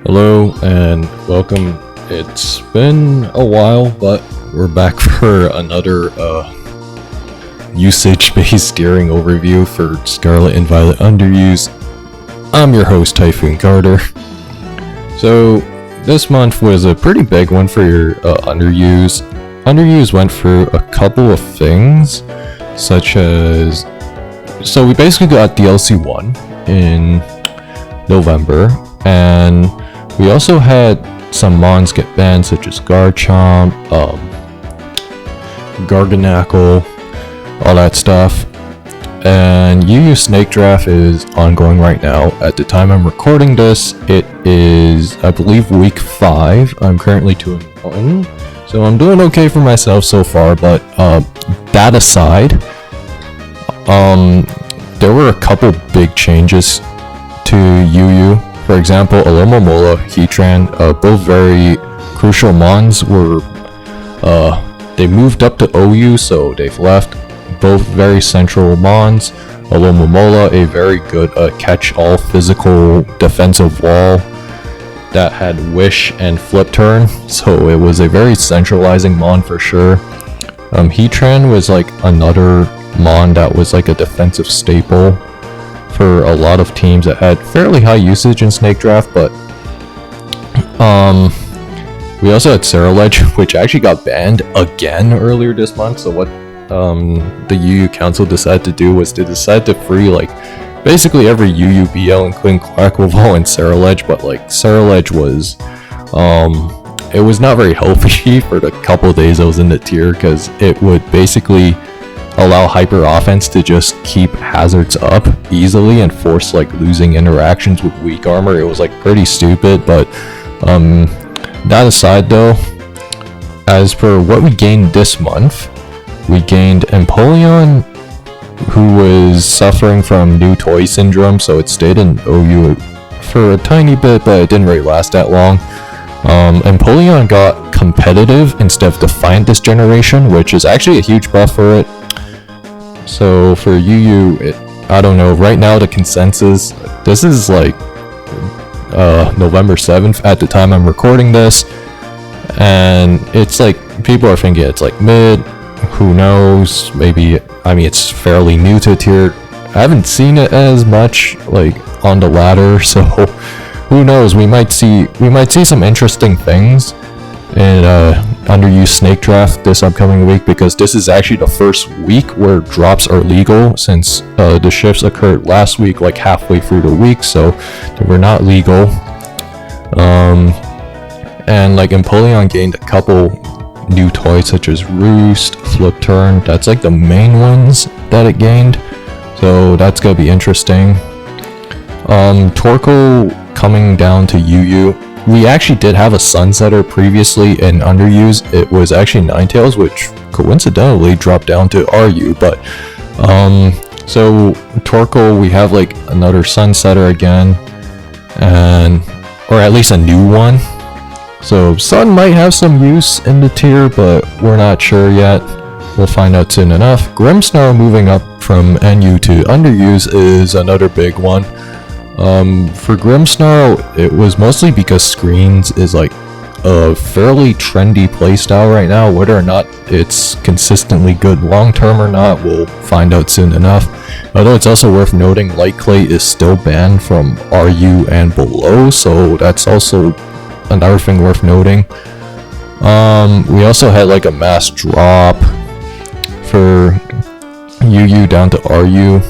Hello and welcome. It's been a while, but we're back for another usage-based steering overview for Scarlet and Violet Underuse. I'm your host, Typhoon Carter. So this month was a pretty big one for your Underuse. Underuse went through a couple of things, such as... So we basically got DLC 1 in November, and we also had some mons get banned, such as Garchomp, Garganackle, all that stuff. And UU Snake Draft is ongoing right now. At the time I'm recording this, it is, I believe, week 5. I'm currently 2-1, so I'm doing okay for myself so far. But that aside, there were a couple big changes to UU. For example, Alomomola, Heatran, both very crucial mons were, they moved up to OU, so they've left. Both very central mons. Alomomola, a very good catch-all physical defensive wall that had Wish and Flip Turn, so it was a very centralizing mon for sure. Heatran was like another mon that was like a defensive staple for a lot of teams that had fairly high usage in Snake Draft, but we also had Scarlet, which actually got banned again earlier this month. So what the UU Council decided to do was to decide to free like basically every UU BL, including Quackleval and Scarlet, but like Scarlet was it was not very healthy for the couple days I was in the tier, because it would basically allow hyper offense to just keep hazards up easily and force like losing interactions with weak armor. It was like pretty stupid, but that aside though, as for what we gained this month, we gained Empoleon, who was suffering from new toy syndrome, so it stayed in OU for a tiny bit, but it didn't really last that long. Empoleon got competitive instead of Defiant this generation, which is actually a huge buff for it. So for UU, I don't know, right now the consensus, this is like November 7th at the time I'm recording this, and it's like, people are thinking it's like mid, who knows, maybe, I mean, it's fairly new to tier, I haven't seen it as much like on the ladder, so who knows, we might see some interesting things in Underuse Snake Draft this upcoming week, because this is actually the first week where drops are legal, since the shifts occurred last week, like halfway through the week, so they were not legal. And like Empoleon gained a couple new toys, such as Roost, Flip Turn. That's like the main ones that it gained, so that's gonna be interesting. Torkoal coming down to UU. We actually did have a Sunsetter previously in Underuse. It was actually Ninetales, which coincidentally dropped down to RU, but so Torkoal, we have like another Sunsetter again, and or at least a new one. So Sun might have some use in the tier, but we're not sure yet. We'll find out soon enough. Grimmsnarl moving up from NU to Underuse is another big one. For Grimmsnarl, it was mostly because Screens is like a fairly trendy playstyle right now. Whether or not it's consistently good long term or not, we'll find out soon enough. Although it's also worth noting, Light Clay is still banned from RU and below, so that's also another thing worth noting. We also had like a mass drop for UU down to RU.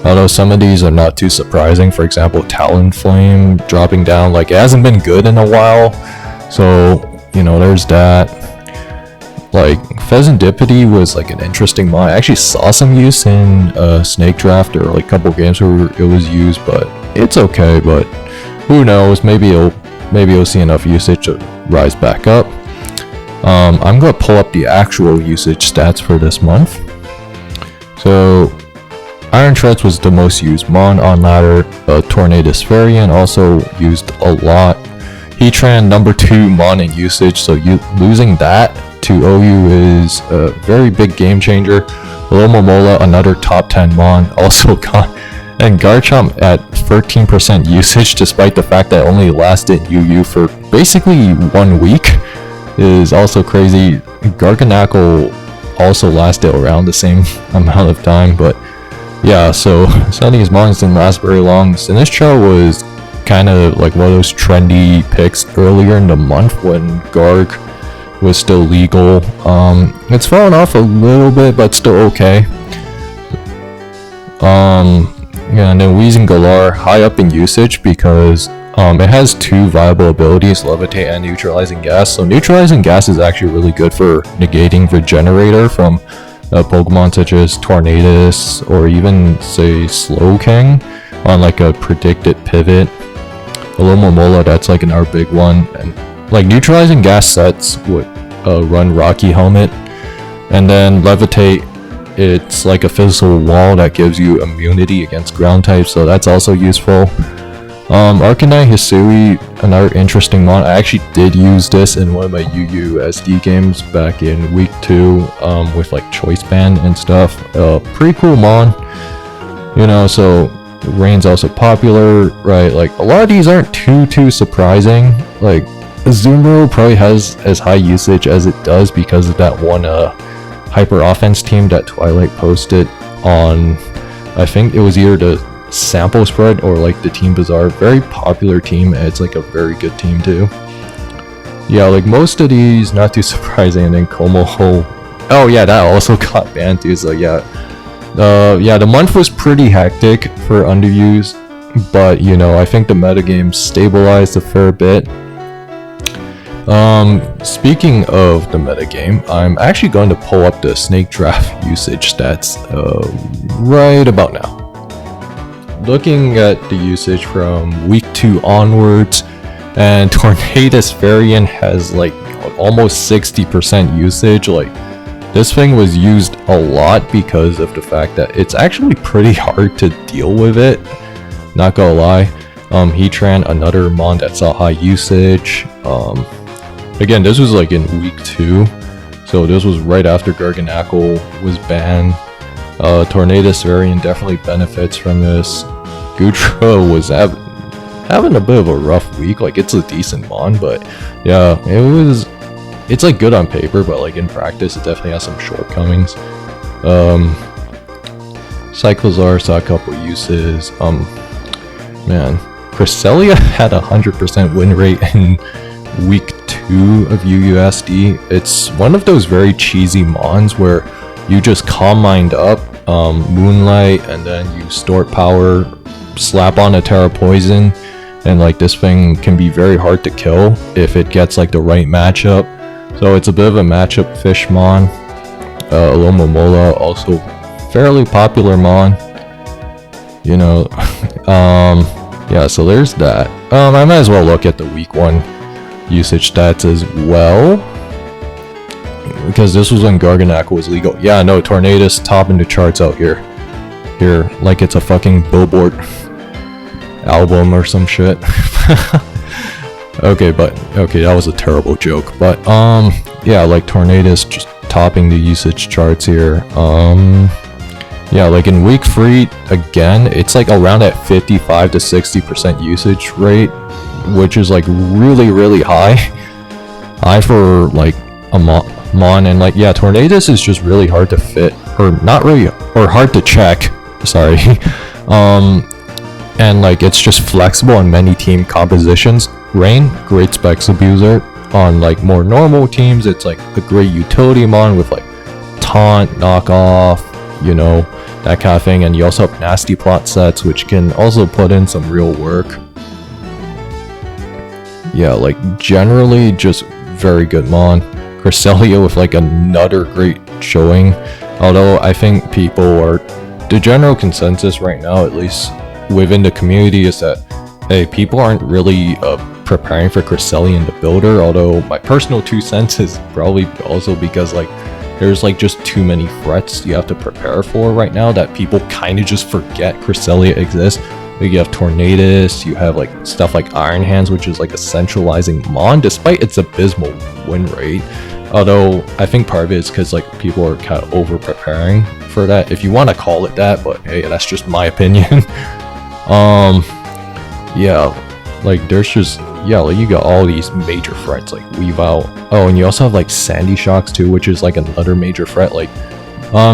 Although some of these are not too surprising. For example, Talonflame dropping down, like it hasn't been good in a while, so you know, there's that. Like Pheasantipity was like an interesting mod. I actually saw some use in Snake Draft, or like a couple games where it was used, but it's okay. But who knows? Maybe it'll see enough usage to rise back up. I'm gonna pull up the actual usage stats for this month. So Iron Treads was the most used mon on ladder. Tornadus Variant also used a lot. Heatran, number 2 mon in usage, so losing that to OU is a very big game changer. Alomomola, another top 10 mon, also got And Garchomp at 13% usage, despite the fact that it only lasted UU for basically 1 week, is also crazy. Garganacl also lasted around the same amount of time, but yeah, so some of these mons didn't last very long. Sinistcha was kind of like one of those trendy picks earlier in the month when Garg was still legal. It's fallen off a little bit, but still okay. Yeah, and then Weezing Galar, high up in usage because it has 2 viable abilities, Levitate and Neutralizing Gas. So Neutralizing Gas is actually really good for negating Regenerator from Pokemon such as Tornadus or even, say, Slowking on like a predicted pivot. Alomomola, that's like another big one. And like Neutralizing Gas sets would run Rocky Helmet. And then Levitate, it's like a physical wall that gives you immunity against ground types, so that's also useful. Arcanine Hisui, another interesting mon. I actually did use this in one of my UU SD games back in week 2 with like Choice Band and stuff. Pretty cool mon. You know, so Rain's also popular, right? Like a lot of these aren't too surprising. Like Azumarill probably has as high usage as it does because of that one hyper offense team that Twilight posted on, I think it was either the sample spread or like the Team Bazaar. Very popular team, and it's like a very good team too. Yeah, like most of these not too surprising. And then Komoho, oh yeah, that also got banned too, so yeah. Yeah, the month was pretty hectic for underuse, but you know, I think the metagame stabilized a fair bit. Speaking of the metagame, I'm actually going to pull up the Snake Draft usage stats right about now. Looking at the usage from week 2 onwards, and Tornadus variant has like almost 60% usage. Like this thing was used a lot because of the fact that it's actually pretty hard to deal with it, not gonna lie. Heatran, another mon that saw high usage. Again, this was like in week 2, so this was right after Garganacl was banned. Tornadus variant definitely benefits from this. Gutra was having a bit of a rough week. Like it's a decent mon, but yeah, it's like good on paper, but like in practice it definitely has some shortcomings. Cyclozar saw a couple uses. Man, Cresselia had 100% win rate in week 2 of UUSD. It's one of those very cheesy mons where you just calm mind up, Moonlight, and then you store power, slap on a Terra Poison, and like this thing can be very hard to kill if it gets like the right matchup. So it's a bit of a matchup fish mon. Alomomola, also fairly popular mon. You know, yeah, so there's that. I might as well look at the week 1 usage stats as well, because this was when Garganacl was legal. Yeah, no, Tornadus topping the charts out here, like it's a fucking Billboard album or some shit. Okay, that was a terrible joke, but yeah, like Tornadus just topping the usage charts here. Yeah, like in week 3 again, it's like around at 55 to 60% usage rate, which is like really high for like a mon. And like, yeah, Tornadus is just really hard to fit, or not really, or hard to check, sorry. And like it's just flexible on many team compositions. Rain, great specs abuser. On like more normal teams, it's like a great utility mon with like taunt, knockoff, you know, that kind of thing. And you also have nasty plot sets, which can also put in some real work. Yeah, like generally just very good mon. Cresselia with like another great showing. Although I think the general consensus right now, at least within the community, is that hey, people aren't really preparing for Cresselia in the builder. Although my personal 2 cents is probably also because like there's like just too many threats you have to prepare for right now that people kind of just forget Cresselia exists. Like you have Tornadus, you have like stuff like Iron Hands, which is like a centralizing mon, despite its abysmal win rate. Although I think part of it is because like people are kind of over preparing for that, if you want to call it that, but hey, that's just my opinion. Yeah, like there's just, yeah, like you got all these major frets like weave out. Oh, and you also have like sandy shocks too, which is like another major fret. Like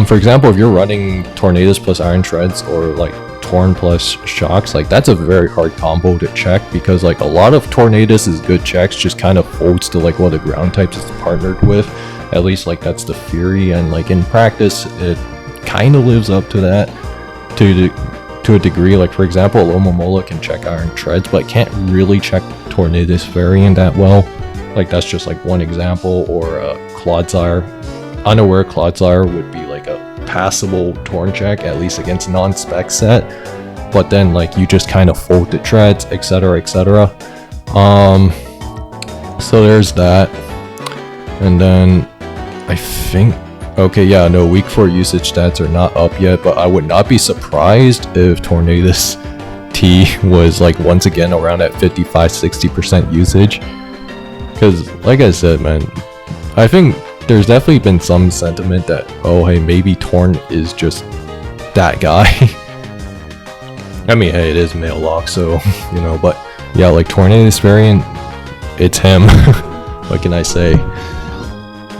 for example, if you're running tornadoes plus iron treads, or like torn plus shocks, like that's a very hard combo to check, because like a lot of tornadoes is good checks just kind of folds to like what the ground types is partnered with. At least like that's the theory, and like in practice it kind of lives up to that to a degree. Like for example, Lomomola can check iron treads, but can't really check tornadoes variant that well. Like that's just like one example. Or Clodsire, unaware Clodsire would be like a passable torn check, at least against non-spec set, but then like you just kind of fold the treads, etc, etc. So there's that. And then I think, okay, yeah, no, week 4 usage stats are not up yet, but I would not be surprised if Tornadus T was like once again around at 55-60% usage, because like I said, man, I think there's definitely been some sentiment that, oh hey, maybe Torn is just that guy. I mean, hey, it is male lock, so you know, but yeah, like Tornadus variant, it's him. What can I say?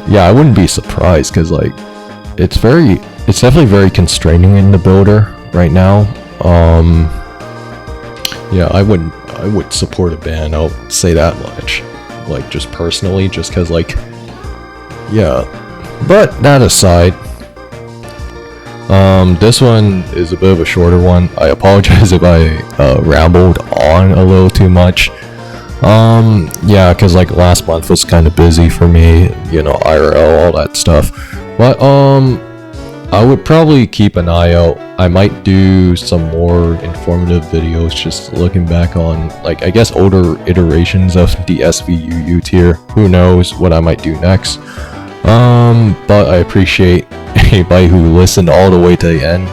Yeah, I wouldn't be surprised, because like it's definitely very constraining in the builder right now. Yeah, I would support a ban, I'll say that much, like just personally, just because like, yeah. But that aside, this one is a bit of a shorter one. I apologize if I rambled on a little too much. Yeah, because like last month was kind of busy for me, you know, IRL, all that stuff. But I would probably keep an eye out. I might do some more informative videos, just looking back on, like, I guess older iterations of the SVUU tier. Who knows what I might do next. But I appreciate anybody who listened all the way to the end,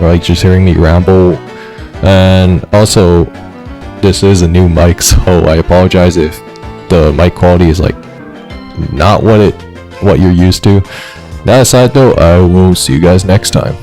like just hearing me ramble. And also, this is a new mic, so I apologize if the mic quality is like not what you're used to. That aside though, I will see you guys next time.